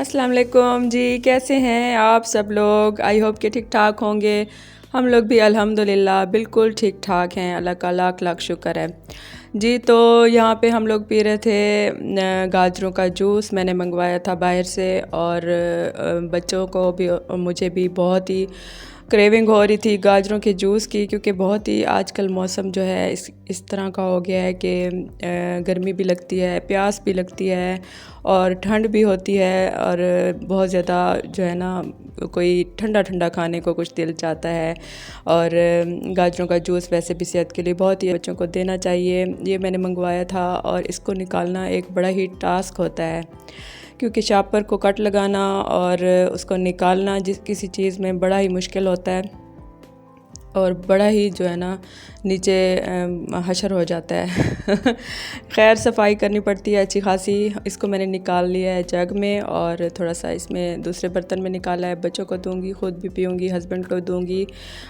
अस्सलाम वालेकुम जी। कैसे हैं आप सब लोग? आई होप कि ठीक ठाक होंगे। हम लोग भी अल्हम्दुलिल्लाह बिल्कुल ठीक ठाक हैं। अल्लाह का लाख लाख शुक्र है जी। तो यहाँ पे हम लोग पी रहे थे गाजरों का जूस। मैंने मंगवाया था बाहर से और बच्चों को भी मुझे भी बहुत ही क्रेविंग हो रही थी गाजरों के जूस की, क्योंकि बहुत ही आजकल मौसम जो है इस तरह का हो गया है कि गर्मी भी लगती है, प्यास भी लगती है और ठंड भी होती है और बहुत ज़्यादा जो है ना कोई ठंडा ठंडा खाने को कुछ दिल चाहता है। और गाजरों का जूस वैसे भी सेहत के लिए बहुत ही बच्चों को देना चाहिए। ये मैंने मंगवाया था और इसको निकालना एक बड़ा ही टास्क होता है, क्योंकि शॉपर को कट लगाना और उसको निकालना जिस किसी चीज़ में बड़ा ही मुश्किल होता है और बड़ा ही जो है ना नीचे हशर हो जाता है। खैर सफाई करनी पड़ती है अच्छी खासी। इसको मैंने निकाल लिया है जग में और थोड़ा सा इसमें दूसरे बर्तन में निकाला है। बच्चों को दूंगी, ख़ुद भी पीऊँगी, हस्बैंड को दूंगी।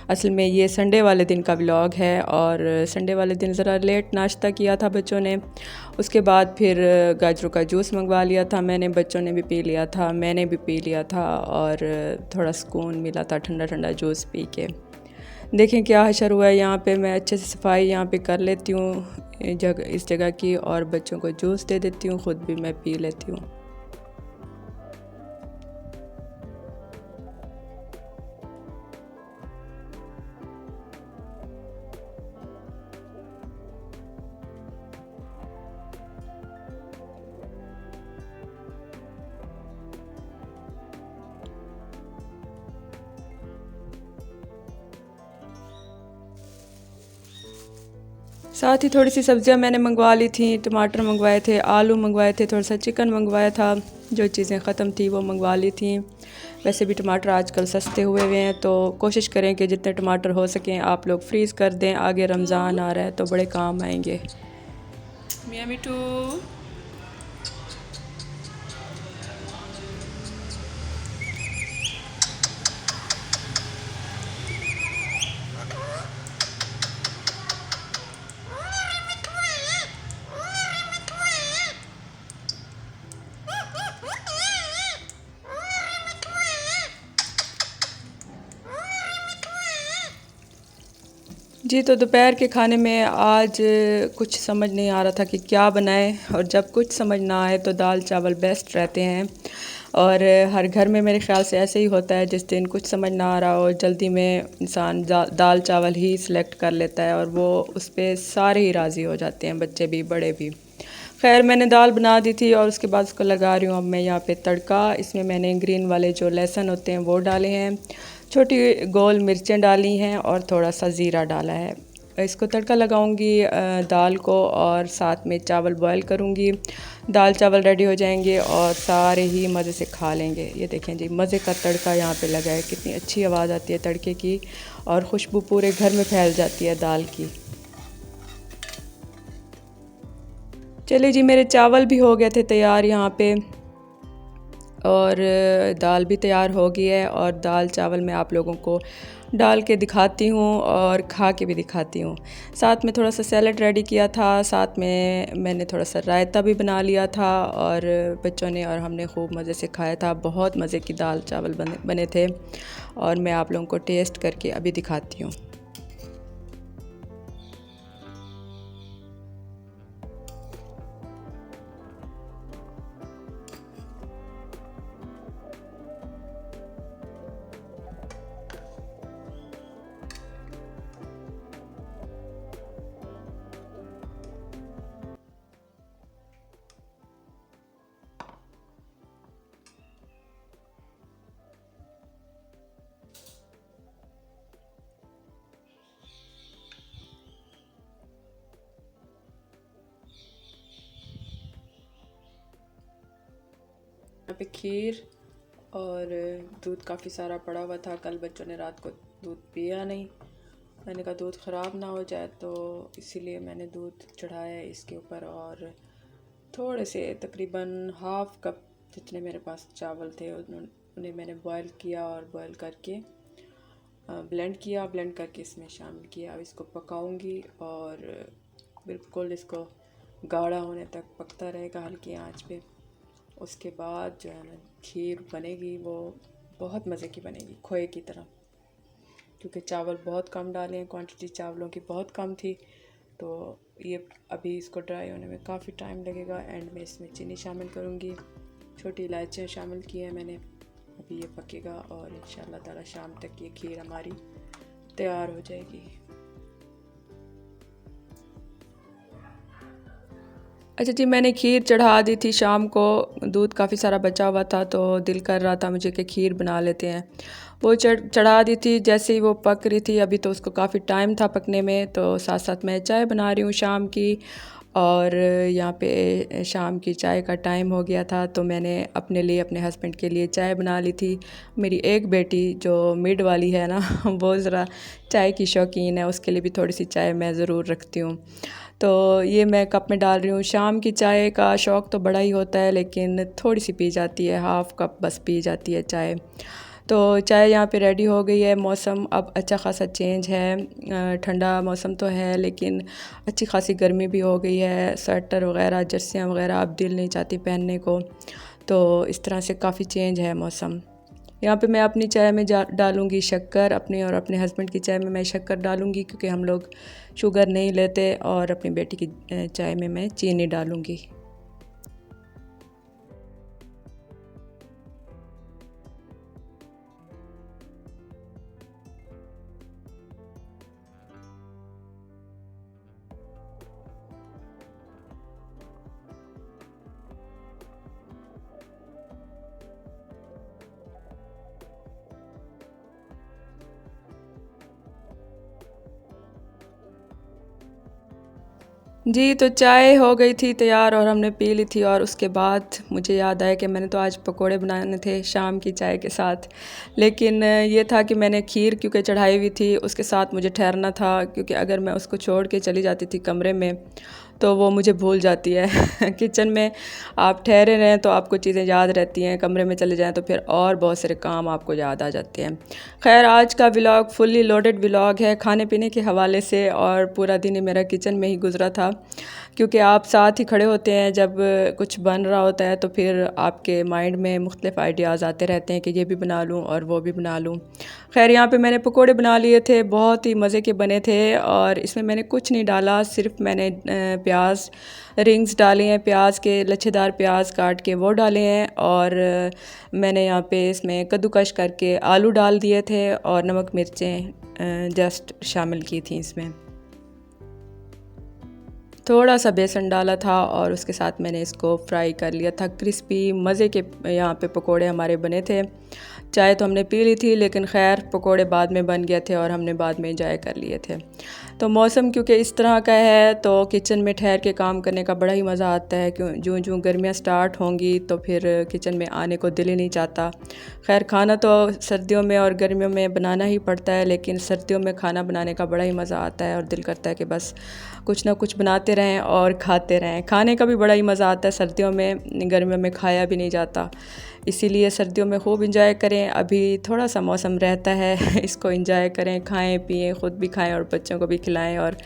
असल में ये संडे वाले दिन का व्लॉग है और संडे वाले दिन ज़रा लेट नाश्ता किया था बच्चों ने। उसके बाद फिर गाजरों का जूस मंगवा लिया था मैंने, बच्चों ने भी पी लिया था, मैंने भी पी लिया था और थोड़ा सुकून मिला था ठंडा ठंडा जूस पी के। देखें क्या हशर हुआ है यहाँ पे। मैं अच्छे से सफाई यहाँ पे कर लेती हूँ इस जगह की और बच्चों को जूस दे देती हूँ, ख़ुद भी मैं पी लेती हूँ। साथ ही थोड़ी सी सब्जियां मैंने मंगवा ली थी। टमाटर मंगवाए थे, आलू मंगवाए थे, थोड़ा सा चिकन मंगवाया था। जो चीज़ें ख़त्म थी वो मंगवा ली थी। वैसे भी टमाटर आजकल सस्ते हुए हैं, तो कोशिश करें कि जितने टमाटर हो सकें आप लोग फ्रीज़ कर दें। आगे रमज़ान आ रहा है तो बड़े काम आएंगे। मियाँ मिठू। जी तो दोपहर के खाने में आज कुछ समझ नहीं आ रहा था कि क्या बनाएं, और जब कुछ समझ ना आए तो दाल चावल बेस्ट रहते हैं। और हर घर में मेरे ख़्याल से ऐसे ही होता है, जिस दिन कुछ समझ ना आ रहा हो जल्दी में इंसान दाल चावल ही सिलेक्ट कर लेता है और वो उस पर सारे ही राज़ी हो जाते हैं, बच्चे भी बड़े भी। खैर मैंने दाल बना दी थी और उसके बाद उसको लगा रही हूँ अब मैं यहाँ पे तड़का। इसमें मैंने ग्रीन वाले जो लहसुन होते हैं वो डाले हैं, छोटी गोल मिर्चें डाली हैं और थोड़ा सा ज़ीरा डाला है। इसको तड़का लगाऊंगी दाल को और साथ में चावल बॉईल करूंगी। दाल चावल रेडी हो जाएंगे और सारे ही मज़े से खा लेंगे। ये देखें जी, मज़े का तड़का यहाँ पे लगा है। कितनी अच्छी आवाज़ आती है तड़के की और खुशबू पूरे घर में फैल जाती है दाल की। चलिए जी, मेरे चावल भी हो गए थे तैयार यहाँ पे और दाल भी तैयार हो गई है। और दाल चावल मैं आप लोगों को डाल के दिखाती हूँ और खा के भी दिखाती हूँ। साथ में थोड़ा सा सैलड रेडी किया था, साथ में मैंने थोड़ा सा रायता भी बना लिया था और बच्चों ने और हमने खूब मज़े से खाया था। बहुत मज़े की दाल चावल बने थे और मैं आप लोगों को टेस्ट करके अभी दिखाती हूँ। यहाँ पे खीर और दूध काफ़ी सारा पड़ा हुआ था। कल बच्चों ने रात को दूध पिया नहीं। मैंने कहा दूध ख़राब ना हो जाए, तो इसीलिए मैंने दूध चढ़ाया है इसके ऊपर। और थोड़े से तकरीबन हाफ़ कप जितने मेरे पास चावल थे उन्हें मैंने बॉईल किया और बॉईल करके ब्लेंड किया, ब्लेंड करके इसमें शामिल किया। अब इसको पकाऊंगी और बिल्कुल इसको गाढ़ा होने तक पकता रहेगा हल्की आंच पे। उसके बाद जो है ना खीर बनेगी, वो बहुत मज़े की बनेगी, खोए की तरह। क्योंकि चावल बहुत कम डाले हैं, क्वांटिटी चावलों की बहुत कम थी, तो ये अभी इसको ड्राई होने में काफ़ी टाइम लगेगा। एंड में इसमें चीनी शामिल करूँगी, छोटी इलायचियाँ शामिल की हैं मैंने। अभी ये पकेगा और इंशाल्लाह ताला शाम तक ये खीर हमारी तैयार हो जाएगी। अच्छा जी, मैंने खीर चढ़ा दी थी शाम को, दूध काफ़ी सारा बचा हुआ था तो दिल कर रहा था मुझे कि खीर बना लेते हैं। वो चढ़ा दी थी, जैसे ही वो पक रही थी, अभी तो उसको काफ़ी टाइम था पकने में, तो साथ साथ मैं चाय बना रही हूँ शाम की। और यहाँ पे शाम की चाय का टाइम हो गया था, तो मैंने अपने लिए, अपने हस्बैंड के लिए चाय बना ली थी। मेरी एक बेटी जो मिड वाली है ना वो ज़रा चाय की शौकीन है, उसके लिए भी थोड़ी सी चाय मैं ज़रूर रखती हूँ। तो ये मैं कप में डाल रही हूँ। शाम की चाय का शौक़ तो बड़ा ही होता है, लेकिन थोड़ी सी पी जाती है, हाफ़ कप बस पी जाती है चाय। तो चाय यहाँ पे रेडी हो गई है। मौसम अब अच्छा ख़ासा चेंज है, ठंडा मौसम तो है लेकिन अच्छी खासी गर्मी भी हो गई है। स्वेटर वग़ैरह, जर्सियाँ वग़ैरह अब दिल नहीं चाहती पहनने को, तो इस तरह से काफ़ी चेंज है मौसम। यहाँ पे मैं अपनी चाय में डालूँगी शक्कर, अपनी और अपने हस्बैंड की चाय में मैं शक्कर डालूँगी क्योंकि हम लोग शुगर नहीं लेते, और अपनी बेटी की चाय में मैं चीनी डालूँगी। जी, तो चाय हो गई थी तैयार और हमने पी ली थी, और उसके बाद मुझे याद आया कि मैंने तो आज पकोड़े बनाने थे शाम की चाय के साथ। लेकिन ये था कि मैंने खीर क्योंकि चढ़ाई हुई थी, उसके साथ मुझे ठहरना था, क्योंकि अगर मैं उसको छोड़ के चली जाती थी कमरे में तो वो मुझे भूल जाती है किचन में आप ठहरे रहें तो आपको चीज़ें याद रहती हैं, कमरे में चले जाएँ तो फिर और बहुत सारे काम आपको याद आ जाते हैं। खैर, आज का व्लॉग फुल्ली लोडेड व्लॉग है खाने पीने के हवाले से, और पूरा दिन ही मेरा किचन में ही गुजरा था, क्योंकि आप साथ ही खड़े होते हैं जब कुछ बन रहा होता है, तो फिर आपके माइंड में मुख्तलिफ आइडियाज़ आते रहते हैं कि ये भी बना लूँ और वो भी बना लूँ। खैर, यहाँ पे मैंने पकोड़े बना लिए थे, बहुत ही मज़े के बने थे, और इसमें मैंने कुछ नहीं डाला, सिर्फ मैंने प्याज रिंग्स डाले हैं, प्याज के लच्छेदार प्याज काट के वो डाले हैं, और मैंने यहाँ पे इसमें कद्दूकश करके आलू डाल दिए थे, और नमक मिर्चें जस्ट शामिल की थी इसमें। थोड़ा सा बेसन डाला था और उसके साथ मैंने इसको फ्राई कर लिया था। क्रिस्पी मज़े के यहाँ पे पकोड़े हमारे बने थे। चाय तो हमने पी ली थी, लेकिन खैर पकोड़े बाद में बन गए थे और हमने बाद में इंजॉय कर लिए थे। तो मौसम क्योंकि इस तरह का है तो किचन में ठहर के काम करने का बड़ा ही मज़ा आता है। क्यों जो जो गर्मियाँ स्टार्ट होंगी तो फिर किचन में आने को दिल ही नहीं चाहता। खैर, खाना तो सर्दियों में और गर्मियों में बनाना ही पड़ता है, लेकिन सर्दियों में खाना बनाने का बड़ा ही मज़ा आता है और दिल करता है कि बस कुछ ना कुछ बनाते रहें और खाते रहें। खाने का भी बड़ा ही मज़ा आता है सर्दियों में, गर्मियों में खाया भी नहीं जाता। इसीलिए सर्दियों में खूब इंजॉय करें। अभी थोड़ा सा मौसम रहता है इसको इंजॉय करें, खाएं पिएं, ख़ुद भी खाएं और बच्चों को भी खिलाएं और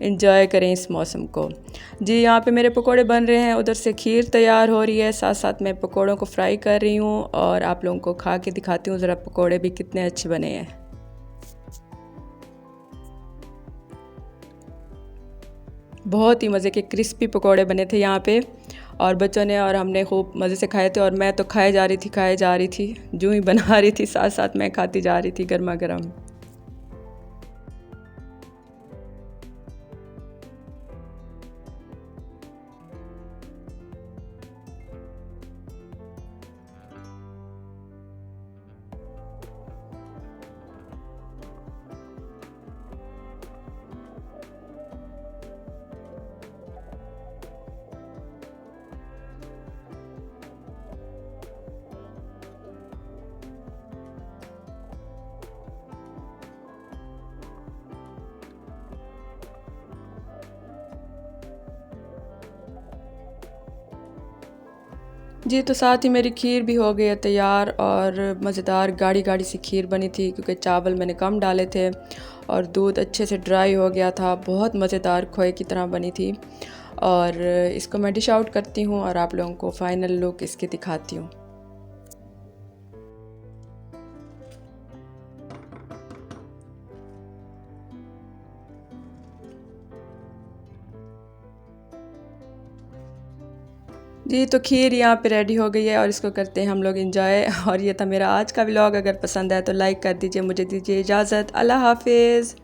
इंजॉय करें इस मौसम को। जी, यहाँ पे मेरे पकोड़े बन रहे हैं, उधर से खीर तैयार हो रही है, साथ साथ मैं पकोड़ों को फ्राई कर रही हूँ और आप लोगों को खा के दिखाती हूँ ज़रा पकोड़े भी कितने अच्छे बने हैं। बहुत ही मज़े के क्रिस्पी पकोड़े बने थे यहाँ पे, और बच्चों ने और हमने खूब मज़े से खाए थे, और मैं तो खाए जा रही थी, जो ही बना रही थी साथ साथ मैं खाती जा रही थी गर्मा गर्म। जी, तो साथ ही मेरी खीर भी हो गई है तैयार, और मज़ेदार गाढ़ी गाढ़ी सी खीर बनी थी क्योंकि चावल मैंने कम डाले थे और दूध अच्छे से ड्राई हो गया था। बहुत मज़ेदार खोए की तरह बनी थी। और इसको मैं डिश आउट करती हूँ और आप लोगों को फ़ाइनल लुक इसके दिखाती हूँ। जी, तो खीर यहाँ पे रेडी हो गई है और इसको करते हैं हम लोग एंजॉय। और ये था मेरा आज का व्लॉग। अगर पसंद आए तो लाइक कर दीजिए। मुझे दीजिए इजाज़त। अल्लाह हाफ़िज़।